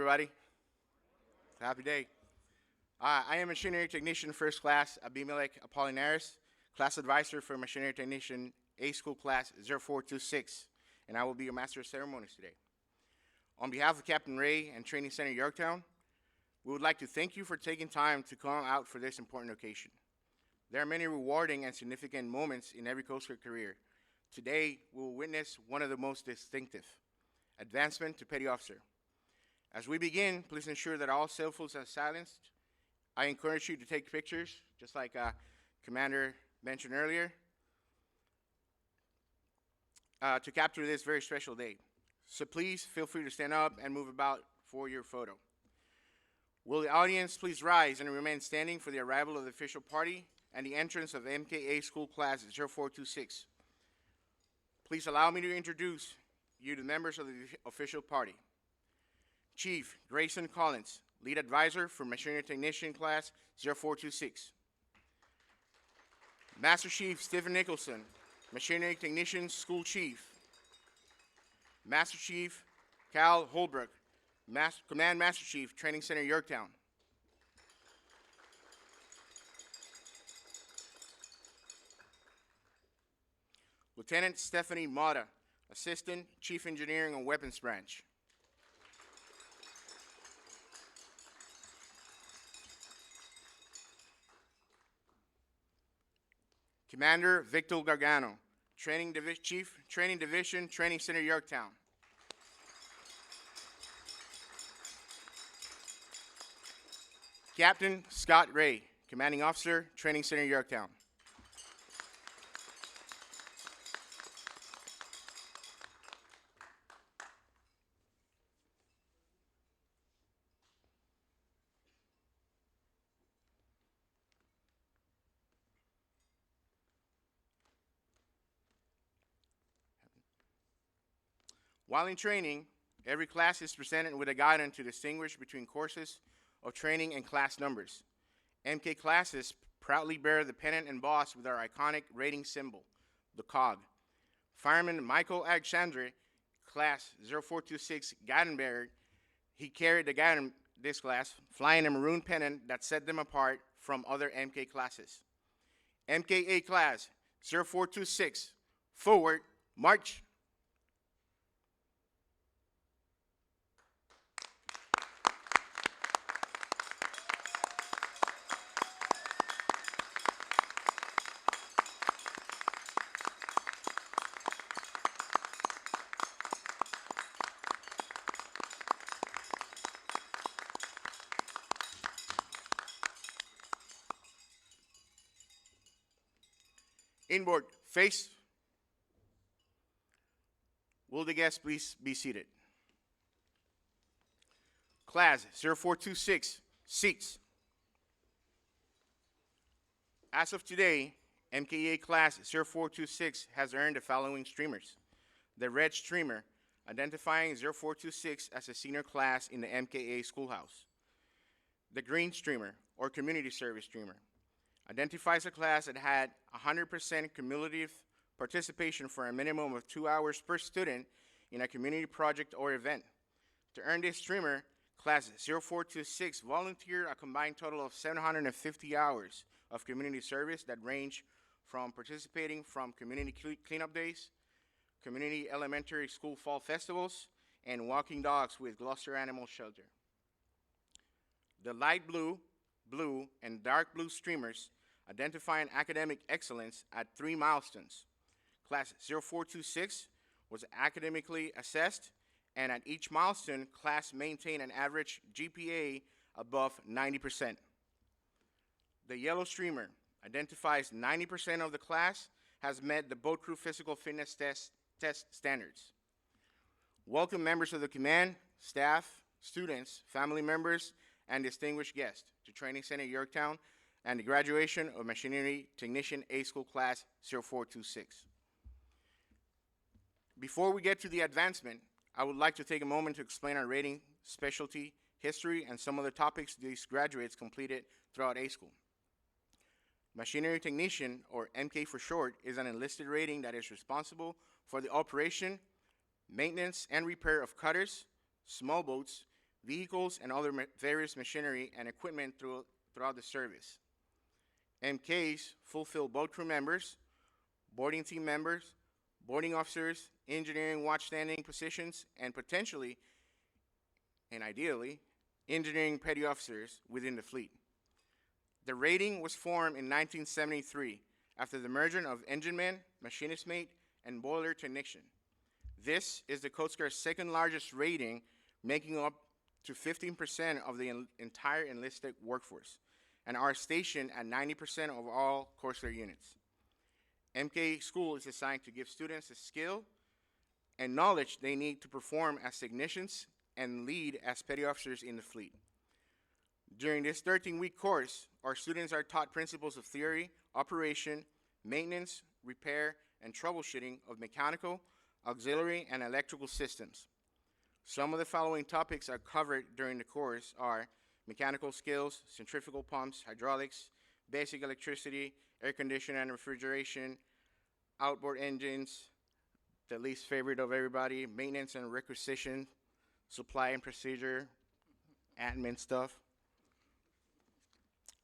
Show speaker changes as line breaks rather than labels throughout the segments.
everybody. Happy day. I am Machinery Technician First Class Abimelech Apollinaris, Class Advisor for Machinery Technician A School Class 0426, and I will be your Master of Ceremonies today. On behalf of Captain Ray and Training Center Yorktown, we would like to thank you for taking time to come out for this important occasion. There are many rewarding and significant moments in every Coast Guard career. Today, we will witness one of the most distinctive, advancement to Petty Officer. As we begin, please ensure that all cell phones are silenced. I encourage you to take pictures, just like Commander mentioned earlier, to capture this very special day. So please feel free to stand up and move about for your photo. Will the audience please rise and remain standing for the arrival of the official party and the entrance of MKA School Class 0426. Please allow me to introduce you to members of the official party. Chief Grayson Collins, Lead Advisor for Machinery Technician Class 0426. Master Chief Stephen Nicholson, Machinery Technician School Chief. Master Chief Cal Holbrook, Command Master Chief, Training Center Yorktown. Lieutenant Stephanie Mata, Assistant Chief Engineering and Weapons Branch. Commander Victor Gargano, Chief Training Division, Training Center Yorktown. Captain Scott Ray, Commanding Officer, Training Center Yorktown. While in training, every class is presented with a guidance to distinguish between courses of training and class numbers. MK classes proudly bear the pennant embossed with our iconic rating symbol, the COG. Fireman Michael Alexandre, Class 0426 guidance bearer, he carried the guidance this class, flying a maroon pennant that set them apart from other MK classes. MKA Class 0426, forward, march. Inboard, face. Will the guests please be seated? Class 0426, seats. As of today, MKA Class 0426 has earned the following streamers. The red streamer, identifying 0426 as a senior class in the MKA schoolhouse. The green streamer, or community service streamer, identifies a class that had 100% cumulative participation for a minimum of 2 hours per student in a community project or event. To earn this streamer, Class 0426 volunteered a combined total of 750 hours of community service that range from participating from community cleanup days, community elementary school fall festivals, and walking dogs with Gloucester Animal Shelter. The light blue, blue, and dark blue streamers identifying academic excellence at 3 milestones. Class 0426 was academically assessed, and at each milestone, class maintained an average GPA above 90%. The yellow streamer identifies 90% of the class has met the boat crew physical fitness test standards. Welcome members of the command, staff, students, family members, and distinguished guests to Training Center Yorktown and the graduation of Machinery Technician A School Class 0426. Before we get to the advancement, I would like to take a moment to explain our rating, specialty, history, and some of the topics these graduates completed throughout A School. Machinery Technician, or MK for short, is an enlisted rating that is responsible for the operation, maintenance, and repair of cutters, small boats, vehicles, and other various machinery and equipment throughout the service. MKs fulfill boat crew members, boarding team members, boarding officers, engineering watchstanding positions, and potentially, and ideally, engineering petty officers within the fleet. The rating was formed in 1973 after the merger of engineman, machinist mate, and boiler technician. This is the Coast Guard's second largest rating, making up to 15% of the entire enlisted workforce, and are stationed at 90% of all Coast Guard units. MK School is designed to give students the skill and knowledge they need to perform as technicians and lead as petty officers in the fleet. During this 13-week course, our students are taught principles of theory, operation, maintenance, repair, and troubleshooting of mechanical, auxiliary, and electrical systems. Some of the following topics are covered during the course are mechanical skills, centrifugal pumps, hydraulics, basic electricity, air conditioning and refrigeration, outboard engines, the least favorite of everybody, maintenance and requisition, supply and procedure, admin stuff,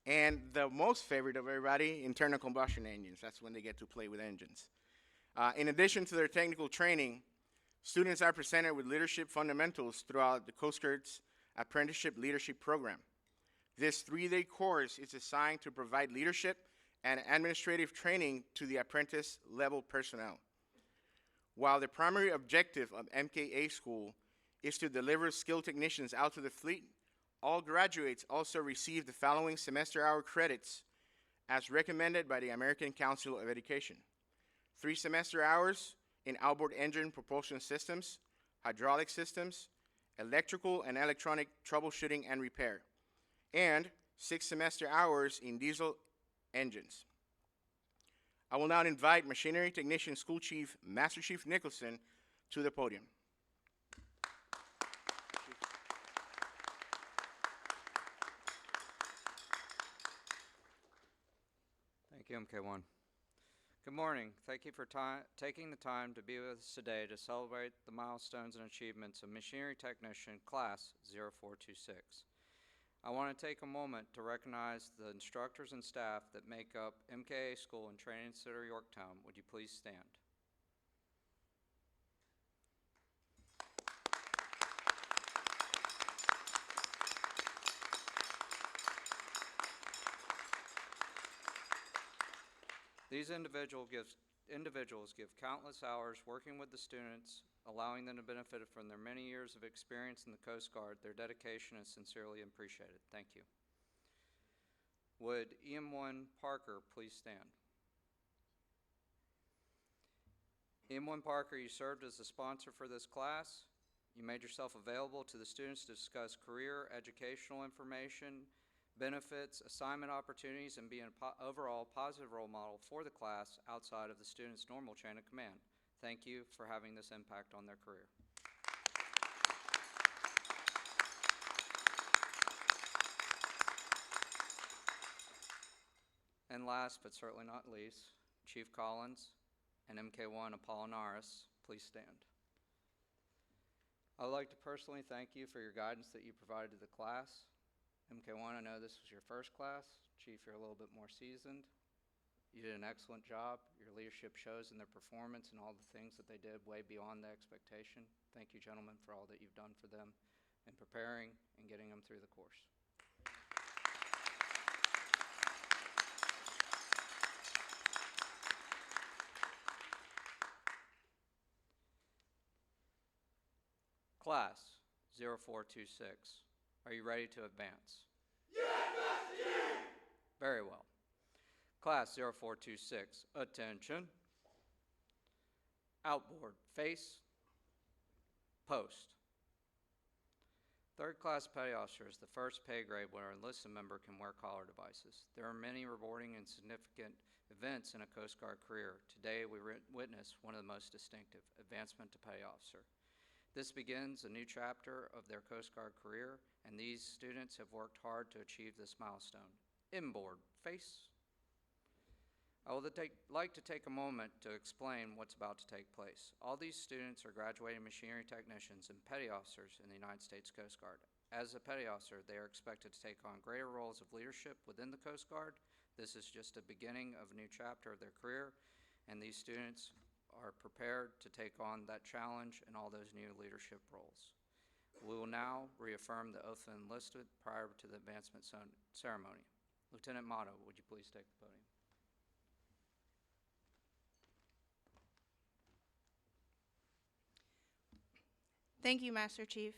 and the most favorite of everybody, internal combustion engines. That's when they get to play with engines. In addition to their technical training, students are presented with leadership fundamentals throughout the Coast Guard's Apprenticeship Leadership Program. This 3-day course is designed to provide leadership and administrative training to the apprentice-level personnel. While the primary objective of MKA School is to deliver skilled technicians out to the fleet, all graduates also receive the following semester hour credits as recommended by the American Council of Education. 3 semester hours in outboard engine propulsion systems, hydraulic systems, electrical and electronic troubleshooting and repair, and 6 semester hours in diesel engines. I will now invite Machinery Technician School Chief, Master Chief Nicholson, to the podium.
Thank you, MK1. Good morning. Thank you for taking the time to be with us today to celebrate the milestones and achievements of Machinery Technician Class 0426. I want to take a moment to recognize the instructors and staff that make up MKA School and Training Center, Yorktown. Would you please stand? These individuals give countless hours working with the students, allowing them to benefit from their many years of experience in the Coast Guard. Their dedication is sincerely appreciated. Thank you. Would EM1 Parker please stand? EM1 Parker, you served as the sponsor for this class. You made yourself available to the students to discuss career, educational information, benefits, assignment opportunities, and be an overall positive role model for the class outside of the student's normal chain of command. Thank you for having this impact on their career. And last but certainly not least, Chief Collins and MK1 Apollinaris, please stand. I would like to personally thank you for your guidance that you provided to the class. MK1, I know this was your first class. Chief, you're a little bit more seasoned. You did an excellent job. Your leadership shows in their performance and all the things that they did way beyond the expectation. Thank you, gentlemen, for all that you've done for them in preparing and getting them through the course. Class 0426, are you ready to advance?
Yes, Master Chief!
Very well. Class 0426, attention. Outboard, face, post. Third class petty officer is the first pay grade where an enlisted member can wear collar devices. There are many rewarding and significant events in a Coast Guard career. Today we witness one of the most distinctive, advancement to petty officer. This begins a new chapter of their Coast Guard career, and these students have worked hard to achieve this milestone. Inboard, face. I would like to take a moment to explain what's about to take place. All these students are graduating machinery technicians and petty officers in the United States Coast Guard. As a petty officer, they are expected to take on greater roles of leadership within the Coast Guard. This is just a beginning of a new chapter of their career, and these students are prepared to take on that challenge and all those new leadership roles. We will now reaffirm the oath of enlisted prior to the advancement ceremony. Lieutenant Motto, would you please take the podium?
Thank you, Master Chief.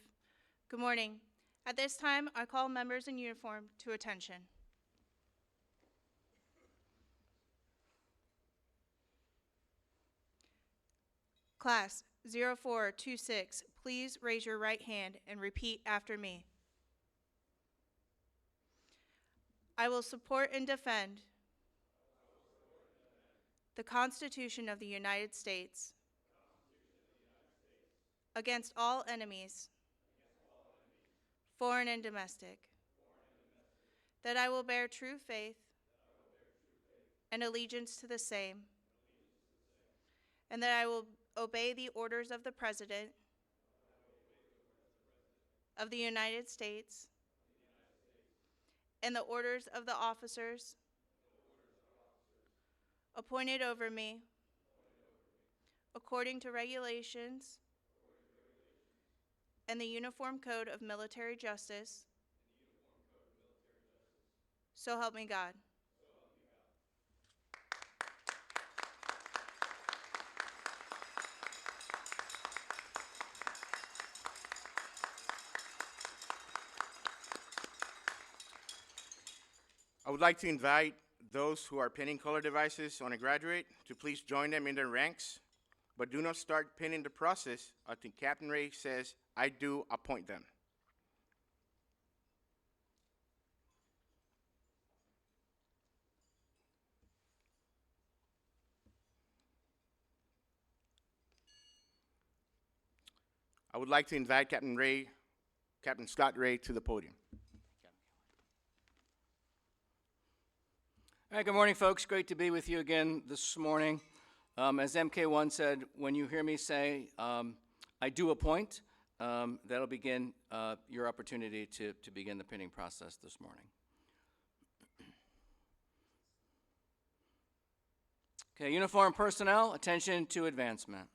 Good morning. At this time, I call members in uniform to attention. Class 0426, please raise your right hand and repeat after me. I will support and defend the Constitution of the United States against all enemies, foreign and domestic, that I will bear true faith and allegiance to the same, and that I will obey the orders of the President of the United States and the orders of the officers appointed over me according to regulations and the Uniform Code of Military Justice. So help me God.
I would like to invite those who are pinning color devices on a graduate to please join them in their ranks, but do not start pinning the process until Captain Ray says, "I do appoint them." I would like to invite Captain Scott Ray to the podium.
All right, good morning, folks. Great to be with you again this morning. As MK1 said, when you hear me say, I do appoint, that'll begin your opportunity to begin the pinning process this morning. Okay, uniformed personnel, attention to advancement.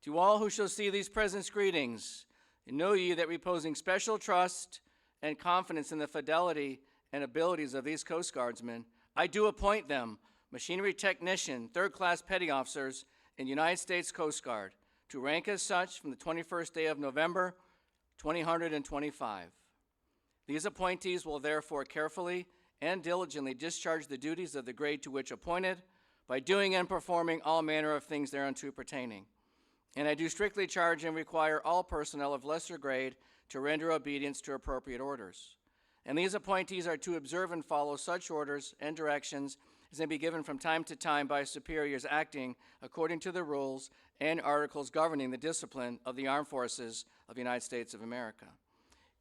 To all who shall see these presents, greetings. Know ye that reposing special trust and confidence in the fidelity and abilities of these Coast Guardsmen, I do appoint them machinery technician, third-class petty officers in United States Coast Guard to rank as such from the 21st day of November, 2025. These appointees will therefore carefully and diligently discharge the duties of the grade to which appointed by doing and performing all manner of things thereunto pertaining. And I do strictly charge and require all personnel of lesser grade to render obedience to appropriate orders. And these appointees are to observe and follow such orders and directions as may be given from time to time by superiors acting according to the rules and articles governing the discipline of the armed forces of the United States of America.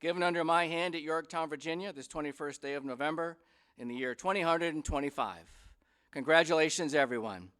Given under my hand at Yorktown, Virginia, this 21st day of November in the year 2025. Congratulations, everyone.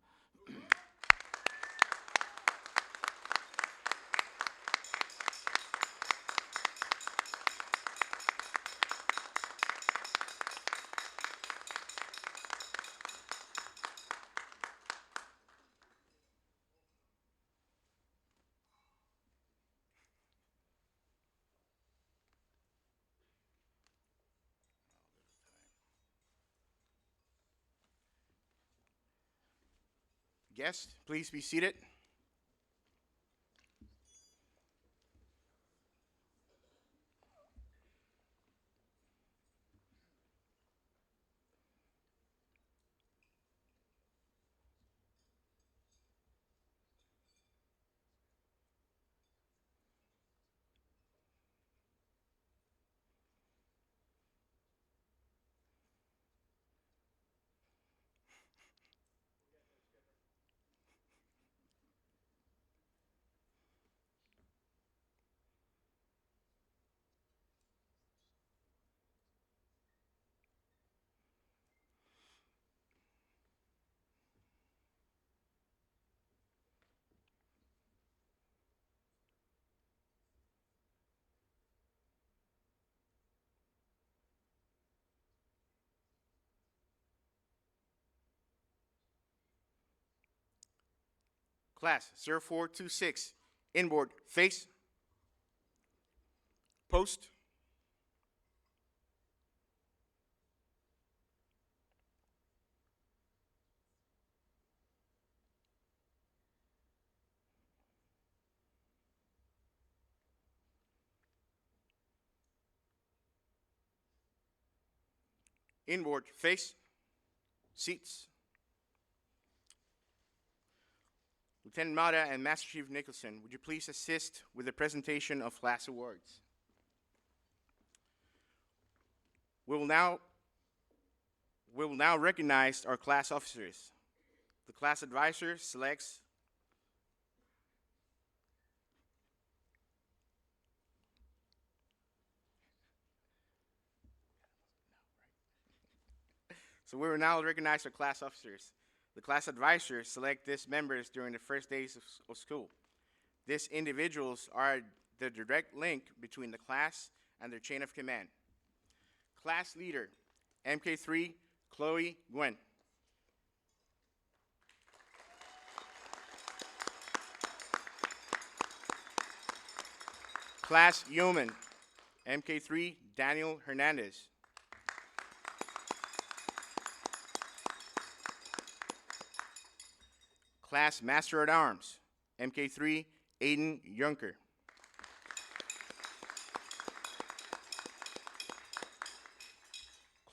Guests, please be seated. Class 0426, inboard face, post, inboard face, seats. Lieutenant Mata and Master Chief Nicholson, would you please assist with the presentation of class awards? We will now recognize our class officers. The class advisor selects So we will now recognize our class officers. The class advisors select these members during the first days of school. These individuals are the direct link between the class and their chain of command. Class leader, MK3, Chloe Gwen. Class yeoman, MK3, Daniel Hernandez. Class Master at Arms, MK3, Aiden Yunker.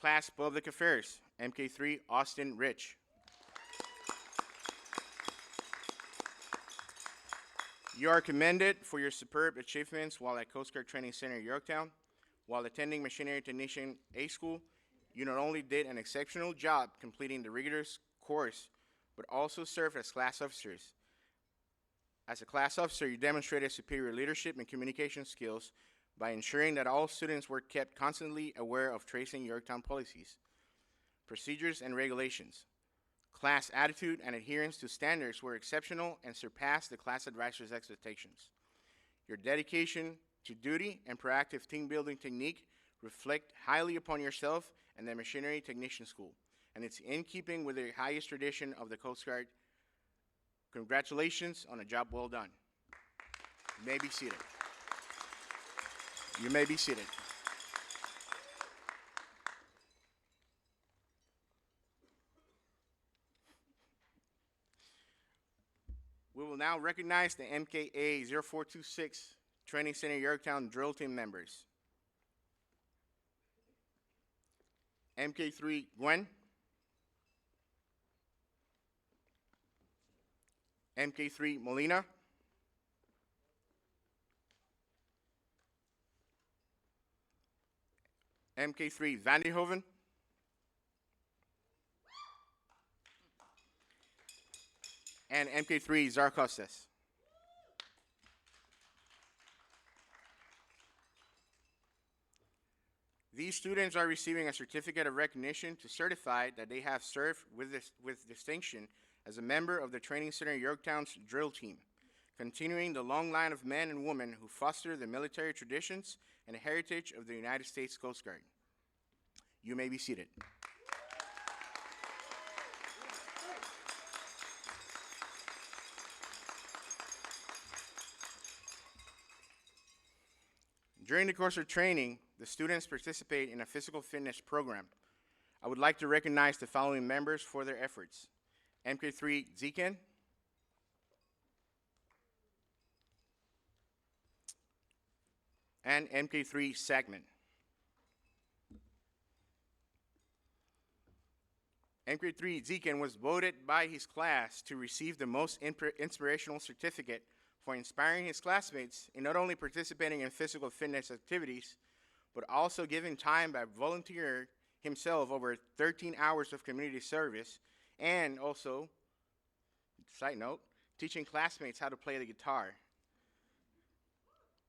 Class Public Affairs, MK3, Austin Rich. You are commended for your superb achievements while at Coast Guard Training Center, Yorktown. While attending Machinery Technician A School, you not only did an exceptional job completing the rigorous course, but also served as class officers. As a class officer, you demonstrated superior leadership and communication skills by ensuring that all students were kept constantly aware of tracing Yorktown policies, procedures, and regulations. Class attitude and adherence to standards were exceptional and surpassed the class advisor's expectations. Your dedication to duty and proactive team-building technique reflect highly upon yourself and the Machinery Technician School, and it's in keeping with the highest tradition of the Coast Guard. Congratulations on a job well done. You may be seated. You may be seated. We will now recognize the MKA 0426 Training Center Yorktown drill team members. MK3 Gwen. MK3 Molina. MK3 Vandenhoven. And MK3 Zarkostas. These students are receiving a certificate of recognition to certify that they have served with distinction as a member of the Training Center Yorktown's drill team, continuing the long line of men and women who foster the military traditions and heritage of the United States Coast Guard. You may be seated. During the course of training, the students participate in a physical fitness program. I would like to recognize the following members for their efforts. MK3 Zekin. And MK3 Sagman. MK3 Zekin was voted by his class to receive the most inspirational certificate for inspiring his classmates in not only participating in physical fitness activities, but also giving time by volunteering himself over 13 hours of community service, and also, side note, teaching classmates how to play the guitar.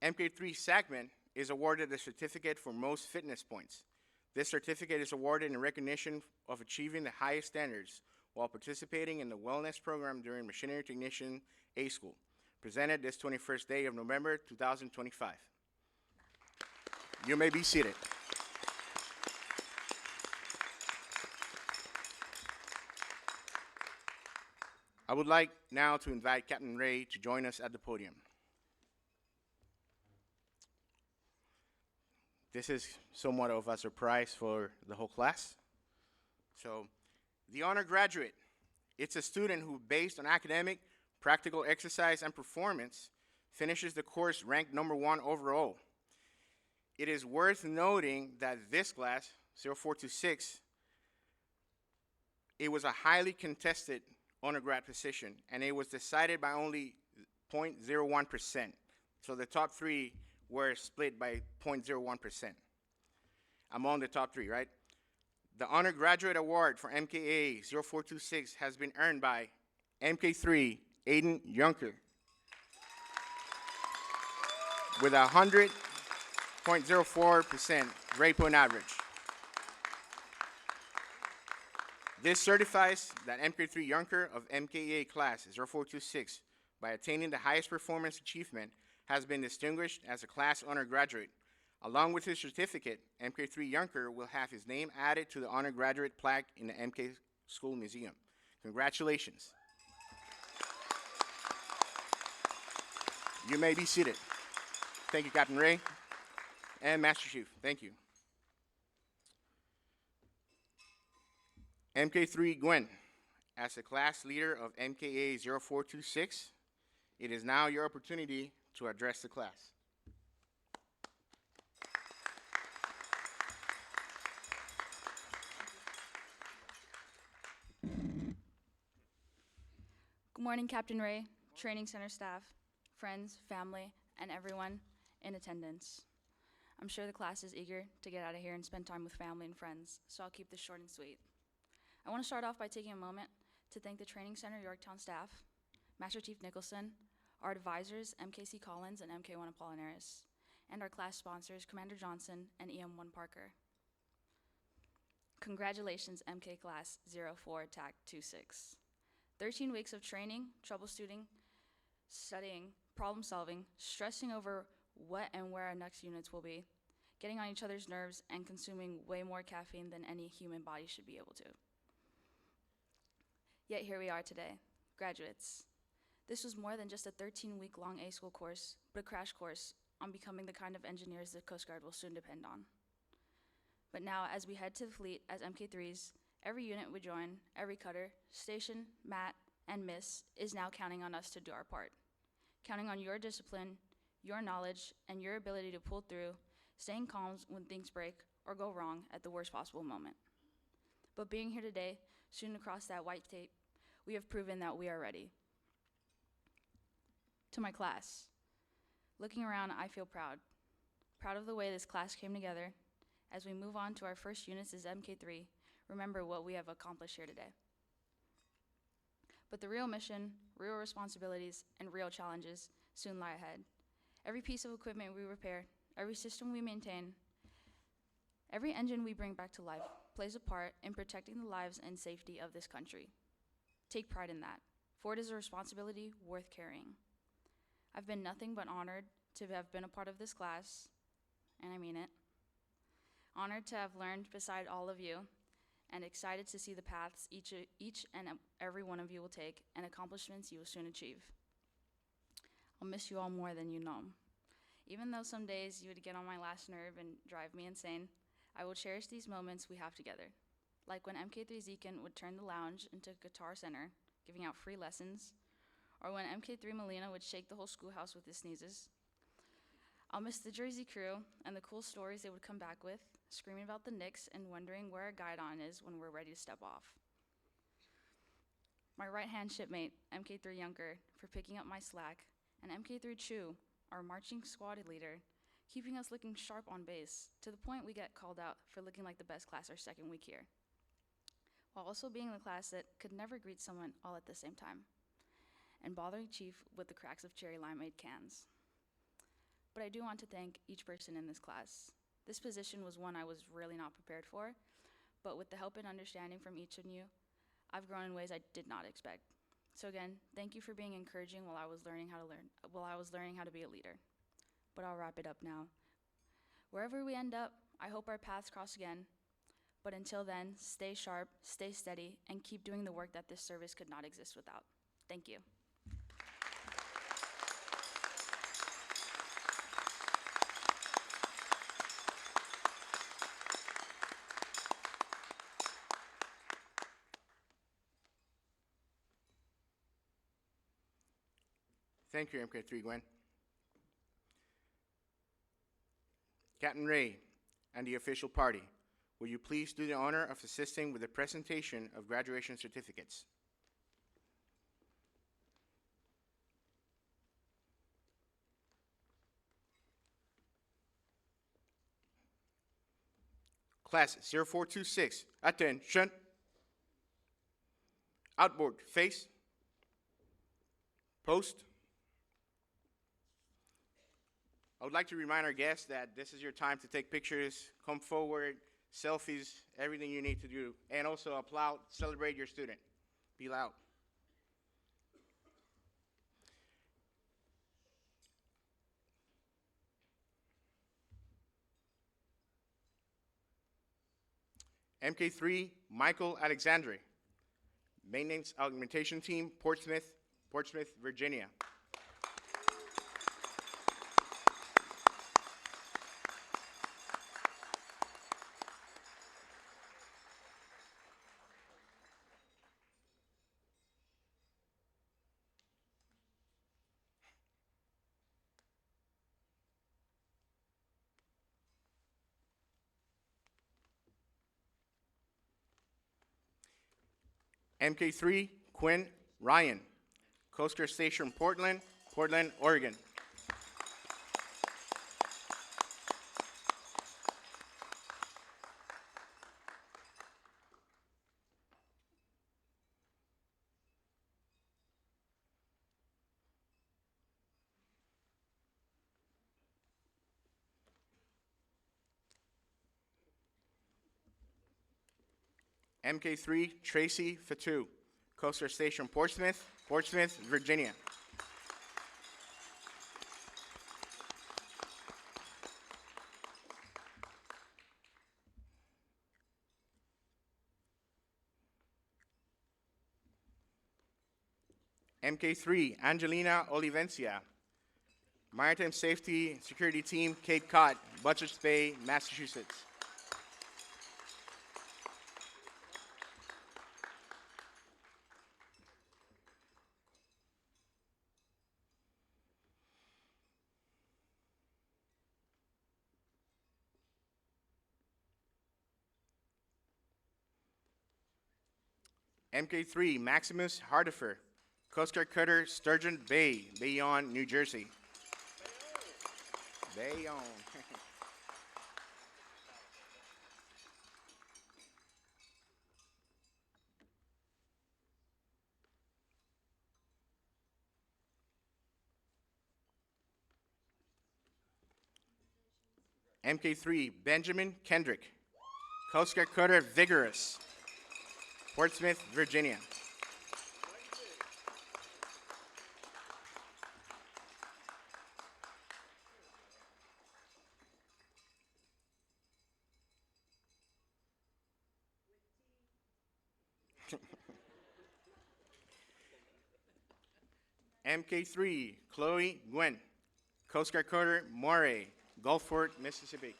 MK3 Sagman is awarded the certificate for most fitness points. This certificate is awarded in recognition of achieving the highest standards while participating in the wellness program during Machinery Technician A School, presented this 21st day of November 2025. You may be seated. I I would like now to invite Captain Ray to join us at the podium. This is somewhat of a surprise for the whole class. So, the honor graduate, it's a student who, based on academic, practical exercise, and performance, finishes the course ranked #1 overall. It is worth noting that this class, 0426, it was a highly contested undergrad position, and it was decided by only 0.01%. So the top three were split by 0.01% among the top three, right? The undergraduate award for MKA 0426 has been earned by MK3 Aiden Junker with a 100.04% grade point average. This certifies that MK3 Junker of MKA class 0426, by attaining the highest performance achievement, has been distinguished as a class undergraduate. Along with his certificate, MK3 Junker will have his name added to the undergraduate plaque in the MK School Museum. Congratulations. You may be seated. Thank you, Captain Ray and Master Chief. Thank you. MK3 Gwen, as the class leader of MKA 0426, it is now your opportunity to address the class.
Good morning, Captain Ray, Training Center staff, friends, family, and everyone in attendance. I'm sure the class is eager to get out of here and spend time with family and friends, so I'll keep this short and sweet. I want to start off by taking a moment to thank the Training Center Yorktown staff, Master Chief Nicholson, our advisors, MKC Collins and MK1 Apollinaris, and our class sponsors, Commander Johnson and EM1 Parker. Congratulations, MK Class 04 TAC 26. 13 weeks of training, troubleshooting, studying, problem solving, stressing over what and where our next units will be, getting on each other's nerves, and consuming way more caffeine than any human body should be able to. Yet here we are today, graduates. This was more than just a 13-week-long A-School course, but a crash course on becoming the kind of engineers the Coast Guard will soon depend on. But now, as we head to the fleet as MK3s, every unit we join, every cutter, station, mat, and miss is now counting on us to do our part. Counting on your discipline, your knowledge, and your ability to pull through, staying calm when things break or go wrong at the worst possible moment. But being here today, soon across that white tape, we have proven that we are ready. To my class, looking around, I feel proud. Proud of the way this class came together. As we move on to our first units as MK3, remember what we have accomplished here today. But the real mission, real responsibilities, and real challenges soon lie ahead. Every piece of equipment we repair, every system we maintain, every engine we bring back to life plays a part in protecting the lives and safety of this country. Take pride in that, for it is a responsibility worth carrying. I've been nothing but honored to have been a part of this class, and I mean it. Honored to have learned beside all of you, and excited to see the paths each and every one of you will take and accomplishments you will soon achieve. I'll miss you all more than you know. Even though some days you would get on my last nerve and drive me insane, I will cherish these moments we have together. Like when MK3 Zekin would turn the lounge into a guitar center, giving out free lessons, or when MK3 Molina would shake the whole schoolhouse with his sneezes. I'll miss the Jersey crew and the cool stories they would come back with, screaming about the Knicks and wondering where our guidon is when we're ready to step off. My right-hand shipmate, MK3 Junker, for picking up my slack, and MK3 Chu, our marching squad leader, keeping us looking sharp on base, to the point we get called out for looking like the best class our second week here, while also being the class that could never greet someone all at the same time, and bothering Chief with the cracks of cherry limeade cans. But I do want to thank each person in this class. This position was one I was really not prepared for, but with the help and understanding from each of you, I've grown in ways I did not expect. So again, thank you for being encouraging while I was learning how to be a leader. But I'll wrap it up now. Wherever we end up, I hope our paths cross again. But until then, stay sharp, stay steady, and keep doing the work that this service could not exist without. Thank you. Thank you.
Thank you, MK3 Gwen. Captain Ray and the official party, will you please do the honor of assisting with the presentation of graduation certificates? Class 0426, attention. Outboard, face. Post. I would like to remind our guests that this is your time to take pictures, come forward, selfies, everything you need to do, and also applaud, celebrate your student. Be loud. MK3, Michael Alexandre. Maintenance Augmentation Team, Portsmouth, Virginia. MK3, Quinn Ryan. Coast Guard Station, Portland, Oregon. MK3, Tracy Fatou. Coast Guard Station, Portsmouth, Virginia. MK3, Angelina Olivencia. Maritime Safety Security Team, Cape Cod, Butchers Bay, Massachusetts. MK3, Maximus Hardifer. Coast Guard Cutter, Sturgeon Bay, Bayonne, New Jersey. Bayonne. MK3, Benjamin Kendrick. Coast Guard Cutter, Vigorous. Portsmouth, Virginia. MK3, Chloe Gwen. Coast Guard Cutter, Moray, Gulfport, Mississippi.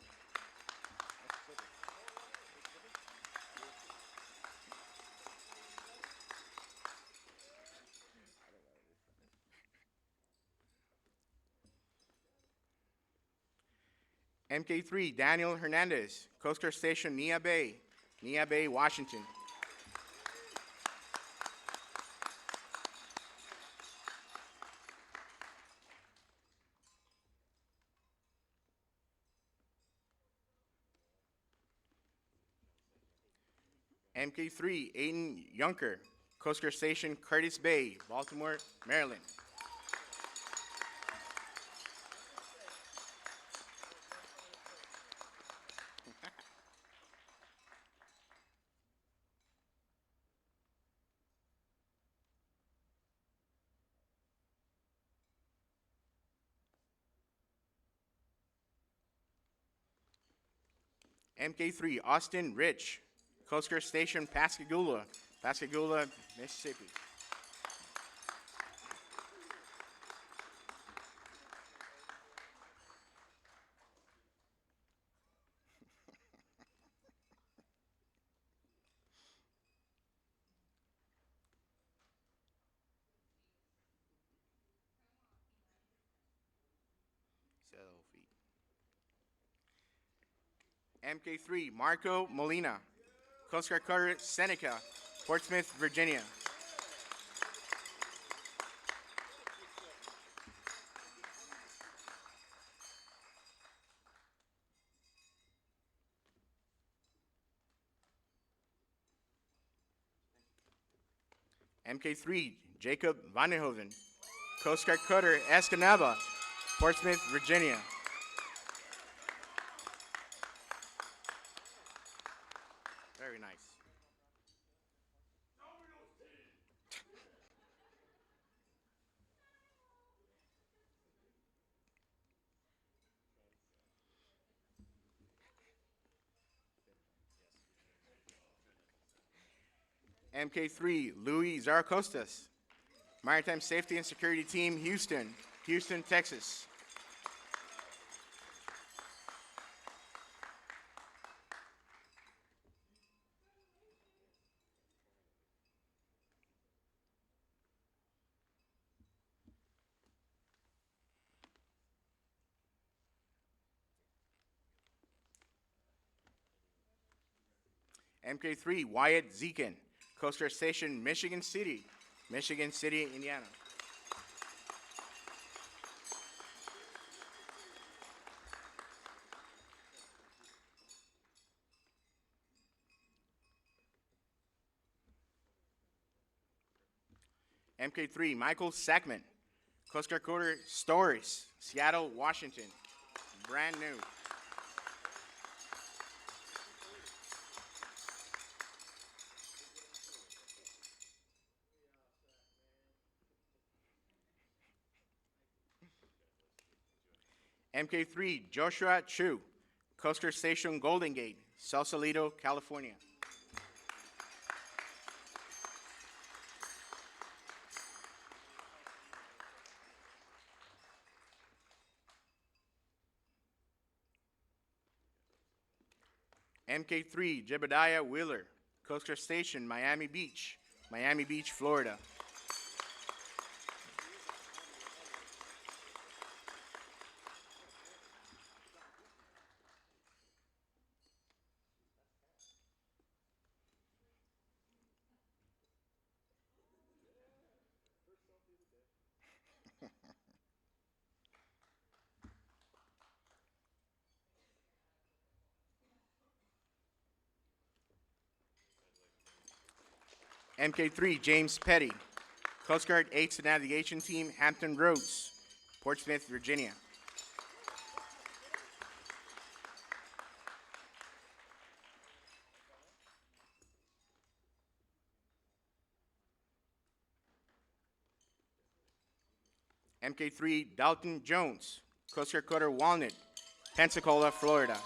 MK3, Daniel Hernandez. Coast Guard Station, Nia Bay, Washington. MK3, Aiden Yunker. Coast Guard Station, Curtis Bay, Baltimore, Maryland. MK3, Austin Rich. Coast Guard Station, Pascagoula, Mississippi. Selfie. MK3, Marco Molina, Coast Guard Cutter Seneca, Portsmouth, Virginia. MK3, Jacob Vandenhoven, Coast Guard Cutter Escanaba, Portsmouth, Virginia. Very nice. MK3, Louis Zaracostas, Maritime Safety and Security Team, Houston, Houston, Texas. MK3, Wyatt Zekin, Coast Guard Station, Michigan City, Indiana. MK3, Michael Sackman, Coast Guard Cutter Stories, Seattle, Washington, brand new. MK3, Joshua Chu, Coast Guard Station, Golden Gate, Sausalito, California. MK3, Jebediah Wheeler, Coast Guard Station, Miami Beach, Florida. MK3, James Petty, Coast Guard Aids to Navigation Team, Hampton Roads, Portsmouth, Virginia. MK3, Dalton Jones, Coast Guard Cutter Walnut, Pensacola, Florida.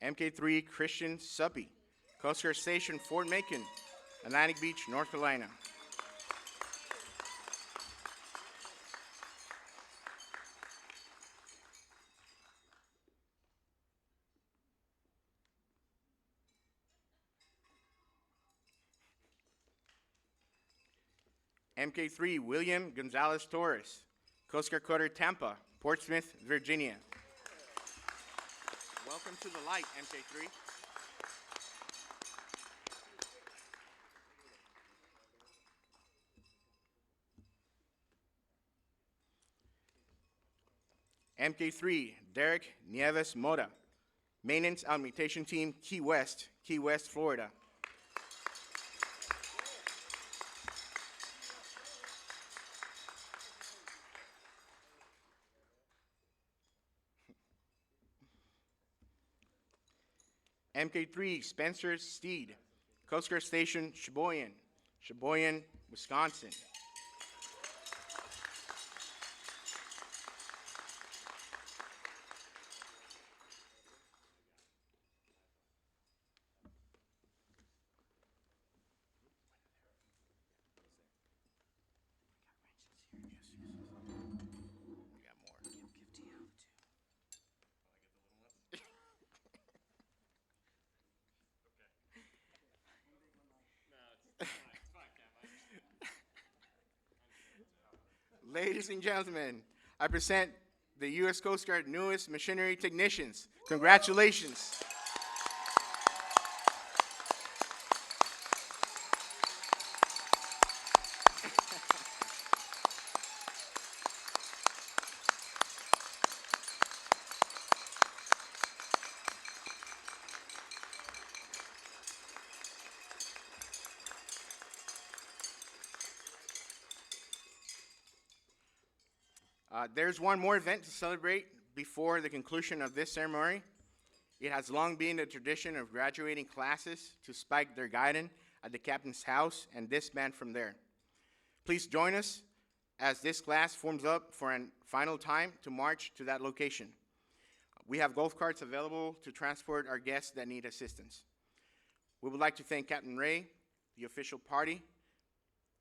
MK3, Christian Suppy, Coast Guard Station, Fort Macon, Atlantic Beach, North Carolina. MK3, William Gonzalez Torres, Coast Guard Cutter Tampa, Portsmouth, Virginia. Welcome to the light, MK3. MK3, Derek Nieves Mota, Maintenance Augmentation Team, Key West, Florida. MK3, Spencer Steed, Coast Guard Station, Sheboygan, Wisconsin. We got more. Ladies and gentlemen, I present the U.S. Coast Guard newest machinery technicians. Congratulations. There's one more event to celebrate before the conclusion of this ceremony. It has long been the tradition of graduating classes to spike their guidon at the captain's house and disband from there. Please join us as this class forms up for a final time to march to that location. We have golf carts available to transport our guests that need assistance. We would like to thank Captain Ray, the official party,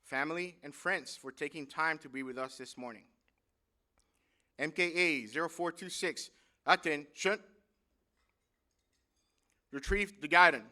family, and friends for taking time to be with us this morning. MKA 0426, attention. Retrieve the guidon.